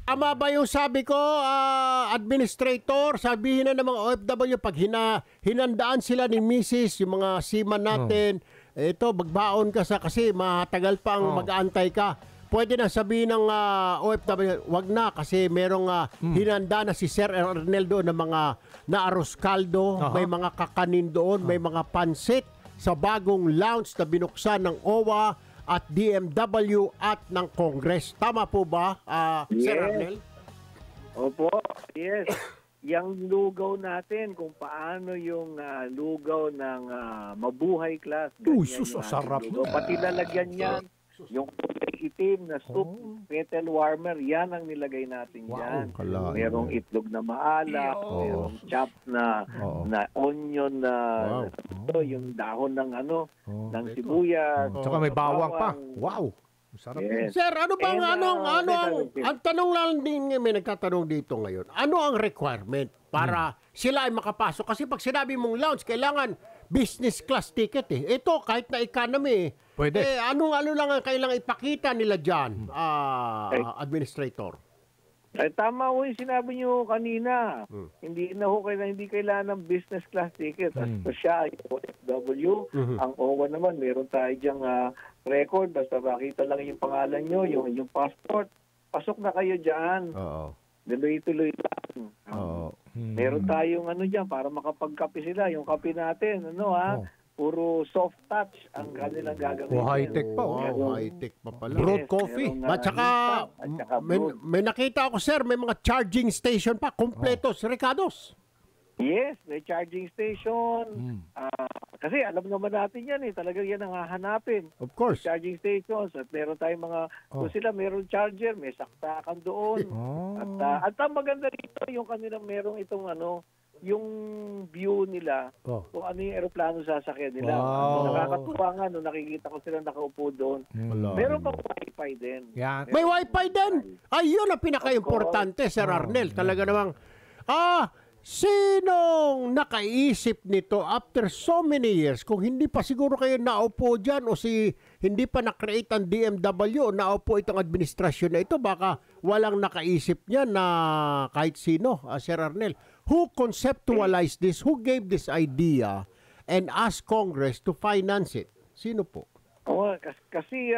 Tama ba yung sabi ko, administrator, sabihin na ng mga OFW pag hinandaan sila ni Mrs., yung mga seaman natin, ito, magbaon ka kasi matagal pang mag-aantay ka. Pwede na sabihin ng OFW, wag na kasi merong hinanda na si Sir Arnel doon ng mga naaros kaldo, may mga kakanin doon, may mga pansit sa bagong lounge na binuksan ng OWA at DMW at ng Congress. Tama po ba, Sir Arnel? Opo, yes. Yang lugaw natin, kung paano yung lugaw ng mabuhay class. Uy, sus, sarap. Pati lalagyan yan, yung itim na soup, kettle warmer, yan ang nilagay natin dyan. Merong itlog na maalat, merong chop na onion na yung dahon ng ng sibuyas. Tsaka may bawang pa. Wow! Sarap. Yes. Sir, ano bang ang tanong lang din may nagtatanong dito ngayon. Ano ang requirement para sila ay makapasok? Kasi pag sinabi mong lounge, kailangan business class ticket eh. Ito kahit na economy. Pwede. Ano lang ang kailangan ipakita nila diyan, administrator? Tama ho yung sinabi nyo kanina. Hindi kailangan ng business class ticket. As per siya, yung OFW, ang OWA naman, meron tayo diyang record. Basta makita lang yung pangalan nyo, yung passport. Pasok na kayo dyan. Tuloy-tuloy lang. Meron tayong dyan para makapagkape sila. Yung kape natin, puro soft touch ang kanilang gagawin. High-tech pa. High-tech pa pala. Brewed coffee. At saka, may nakita ako, sir, may mga charging station pa. Kompletos, Ricardos. Yes, may charging station. Kasi alam naman natin yan eh. Talagang yan ang hahanapin. Of course. Charging stations. At meron tayong mga, kung sila meron charger, may saktakan doon. At ang maganda rito, yung kanilang merong itong yung view nila, kung ano yung aeroplano sasakyan nila. Nakakatuwa nga, nakikita ko sila nakaupo doon. Meron pa wifi din. May wifi din? Ayun ang pinaka-importante, Sir Arnel. Talaga namang, sinong nakaisip nito after so many years? Kung hindi pa siguro kayo naupo dyan o hindi pa na-create ang DMW o naupo itong administrasyon na ito, baka walang nakaisip niya na kahit sino, Sir Arnel. Who conceptualized this? Who gave this idea and asked Congress to finance it? Sino po? Kasi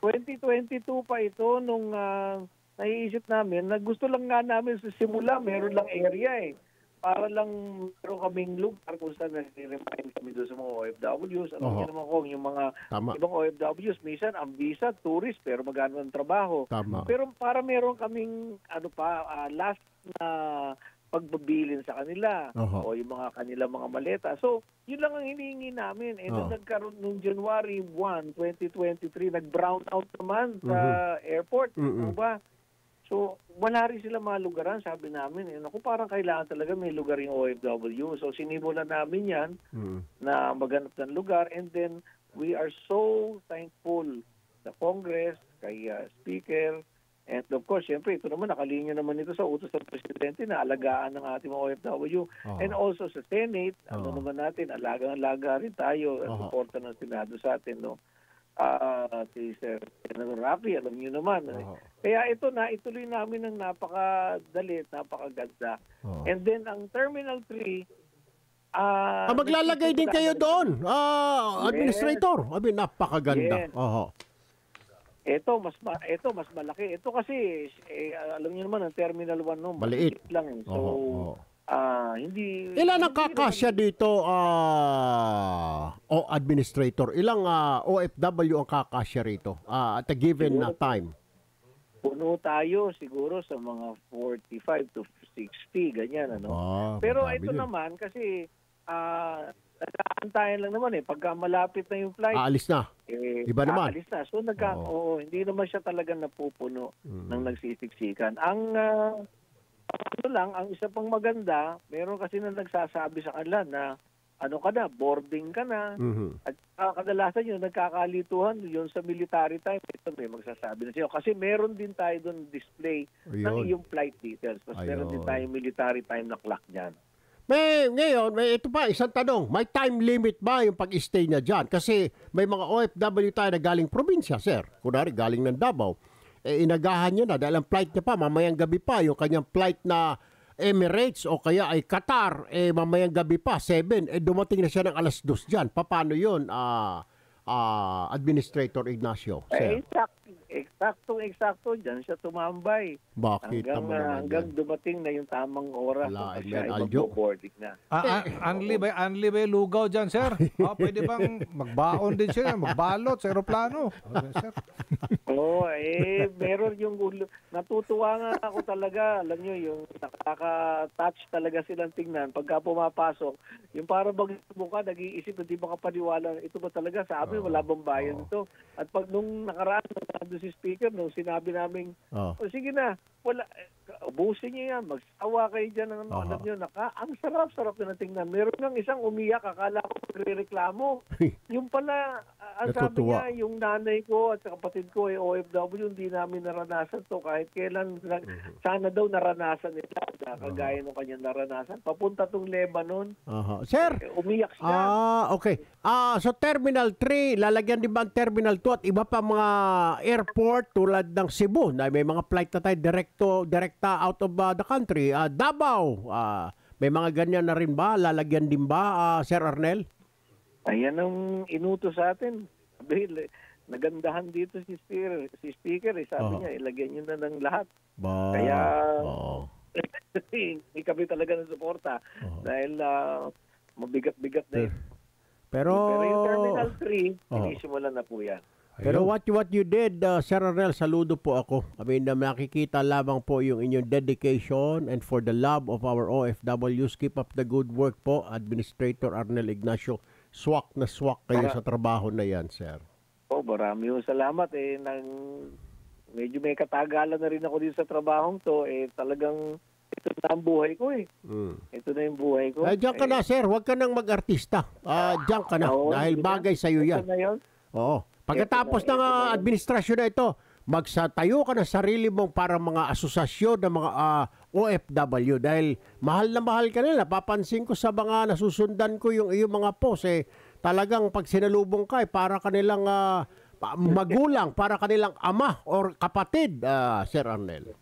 2022 pa ito nung naiisip namin na gusto lang nga namin sa simula, meron lang area eh. Para lang meron kaming lugar kung saan nare-remind kami doon sa mga OFWs. Alam niyo naman kung yung mga ibang OFWs, minsan ang visa, tourist, pero magano ang trabaho. Pero para meron kaming last na pagbibilin sa kanila o yung mga kanilang mga maleta. So, yun lang ang hinihingi namin. Nung nagkaroon nung January 1, 2023, nag-brown out naman sa airport. Ba? So, wala rin sila mga lugaran, sabi namin. Naku, parang kailangan talaga may lugar yung OFW. So, sinimulan namin yan na maghanap ng lugar. And then, we are so thankful sa Congress, kay Speaker, and of course, siyempre, ito naman, nakalinya naman ito sa utos ng Presidente na alagaan ng ating mga OFW. And also sa Senate, naman natin, alaga rin tayo at suporta ng Senado sa atin, no? Si Sir Rafi, alam niyo naman. Kaya ito na, ituloy namin ng napakadali, napakaganda. And then, ang Terminal 3, maglalagay din kayo doon, administrator. Napakaganda. Ito mas malaki. Ito kasi alam niyo naman ang Terminal 1 maliit lang. So hindi ilan ang kakasya dito administrator? Ilang OFW ang kakasya rito at a given time? Puno tayo siguro sa mga 45 to 60 ganyan Pero ito naman kasi nag-aantayan lang naman pagka malapit na yung flight. Aalis na. Iba naman. Aalis na. So hindi naman siya talaga napupuno ng nagsisiksikan. Ang ang isa pang maganda, meron kasi na nagsasabi sa kanila na boarding ka na. At kadalasan yun, nagkakalituhan yun sa military time. Ito may magsasabi na siya. Kasi meron din tayo doon display ng iyong flight details. Tapos meron din tayo military time na clock dyan. Ito pa, isang tanong. May time limit ba yung pag-stay niya dyan? Kasi may mga OFW tayo na galing probinsya, sir. Kunwari, galing ng Davao. inagahan niya na dahil ang flight niya pa mamayang gabi pa, yung kanyang flight na Emirates o kaya ay Qatar, mamayang gabi pa 7, dumating na siya ng alas 2 diyan. Paano 'yun? Administrator Ignacio. Sir. Eksakto dyan siya tumambay. Bakit Hanggang dumating na yung tamang oras Wala, na siya ay Aljo. mag-boarding na. Anli ba lugaw dyan, sir? Pwede bang magbaon din siya, magbalot sa aeroplano? Sir. Meron yung natutuwa nga ako talaga. Alam nyo, yung nakaka-touch talaga silang tingnan. Pagka pumapasok, yung para bang mukha, nag-iisip, hindi makapaniwala, ito ba talaga? Sa amin, wala bang bayan ito? At pag nung nakaraan, nandun si speaker, nung sinabi namin, sige na, wala, ubusin niyo yan, magsawa kayo dyan ng alam nyo, ang sarap-sarap na tingnan. Meron ng isang umiyak, akala ko magre-reklamo. Yung pala, ang sabi niya, yung nanay ko at kapatid ko ay OFW, hindi namin naranasan to kahit kailan. Sana daw naranasan nila, kagaya ng kanyang naranasan. Papunta tong Lebanon. Sir, umiyak siya. Okay. So Terminal 3, lalagyan din ba ang Terminal 2 at iba pa mga airport tulad ng Cebu na may mga flight na tayo direkta out of the country. Davao, may mga ganyan na rin ba? Lalagyan din ba, Sir Arnel? Ayan ang inutos sa atin. Sabi, nagandahan dito si speaker. Sabi niya, ilagyan niyo na ng lahat. Kaya, hindi kami talaga ng suporta. Dahil mabigat-bigat na yun. Pero yung Terminal 3, inisimulan na po yan. Pero what you did, Sir Arnel, saludo po ako. I mean, nakikita lamang po yung inyong dedication and for the love of our OFWs. Keep up the good work po, Administrator Arnel Ignacio. Swak na swak kayo sa trabaho na yan, sir. Marami yung salamat. Medyo may katagalan na rin ako din sa trabahong to. Talagang ito na ang buhay ko . Ito na yung buhay ko. Diyan ka na, sir. Huwag ka nang mag-artista. Diyan ka na. Dahil bagay sa'yo yan. Ito na yun. Oo. Pagkatapos ng administrasyon na ito, magsatayo ka na sarili mong para mga asosasyon ng mga OFW dahil mahal na mahal ka nila. Papansin ko sa mga nasusundan ko yung iyong mga post, talagang pag sinalubong ka, para kanilang magulang, para kanilang ama or kapatid, Sir Arnel.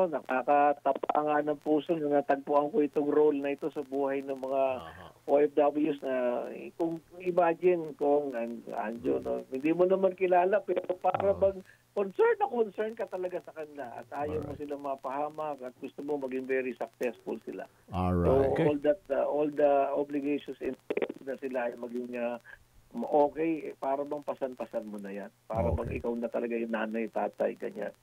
Nakakatapa nga ng puso nung natagpuan ko itong role na ito sa buhay ng mga OFWs na kung imagine kung Anjo, hindi mo naman kilala pero para bang concern ka talaga sa kanila at ayaw mo silang mapahamak at gusto mo maging very successful sila. Alright. So all the obligations na sila ay maging okay, para bang pasan-pasan mo na yan. Para bang ikaw na talaga yung nanay, tatay, ganyan.